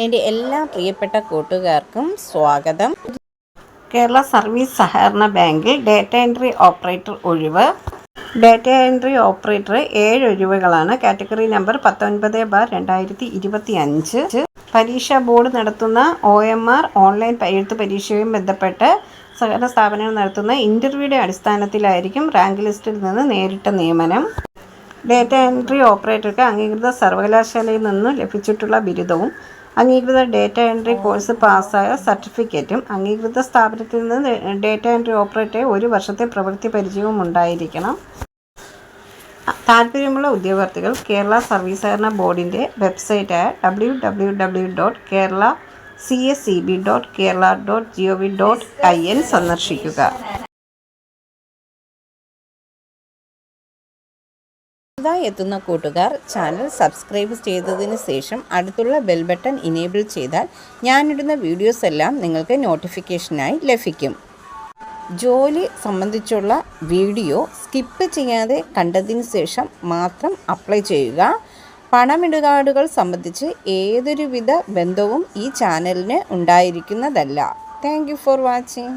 എൻ്റെ എല്ലാ പ്രിയപ്പെട്ട കൂട്ടുകാർക്കും സ്വാഗതം. കേരള സർവീസ് സഹകരണ ബാങ്കിൽ ഡേറ്റ എൻട്രി ഓപ്പറേറ്റർ ഒഴിവ്. ഡേറ്റ എൻട്രി ഓപ്പറേറ്റർ 7 ഒഴിവുകളാണ്. Category number 19/2025. പരീക്ഷാ ബോർഡ് നടത്തുന്ന OMR ഓൺലൈൻ എഴുത്ത് പരീക്ഷയുമായി ബന്ധപ്പെട്ട് സഹകരണ സ്ഥാപനങ്ങൾ നടത്തുന്ന ഇൻ്റർവ്യൂയുടെ അടിസ്ഥാനത്തിലായിരിക്കും റാങ്ക് ലിസ്റ്റിൽ നിന്ന് നേരിട്ട നിയമനം. ഡേറ്റ എൻട്രി ഓപ്പറേറ്റർക്ക് അംഗീകൃത സർവകലാശാലയിൽ നിന്ന് ലഭിച്ചിട്ടുള്ള ബിരുദവും അംഗീകൃത ഡേറ്റ എൻട്രി കോഴ്സ് പാസ്സായ സർട്ടിഫിക്കറ്റും അംഗീകൃത സ്ഥാപനത്തിൽ നിന്ന് ഡേറ്റ എൻട്രി ഓപ്പറേറ്ററെ 1 വർഷത്തെ പ്രവൃത്തി പരിചയവും ഉണ്ടായിരിക്കണം. താല്പര്യമുള്ള ഉദ്യോഗാർത്ഥികൾ കേരള സർവീസ് സഹകരണ ബോർഡിൻ്റെ വെബ്സൈറ്റായ www.keralacseb.kerala.gov.in സന്ദർശിക്കുക. പുതുതായി എത്തുന്ന കൂട്ടുകാർ ചാനൽ സബ്സ്ക്രൈബ് ചെയ്തതിന് ശേഷം അടുത്തുള്ള ബെൽ ബട്ടൺ ഇനേബിൾ ചെയ്താൽ ഞാനിടുന്ന വീഡിയോസ് എല്ലാം നിങ്ങൾക്ക് നോട്ടിഫിക്കേഷനായി ലഭിക്കും. ജോലി സംബന്ധിച്ചുള്ള വീഡിയോ സ്കിപ്പ് ചെയ്യാതെ കണ്ടതിന് ശേഷം മാത്രം അപ്ലൈ ചെയ്യുക. പണമിടപാടുകൾ സംബന്ധിച്ച് ഏതൊരുവിധ ബന്ധവും ഈ ചാനലിന് ഉണ്ടായിരിക്കുന്നതല്ല. Thank you for watching.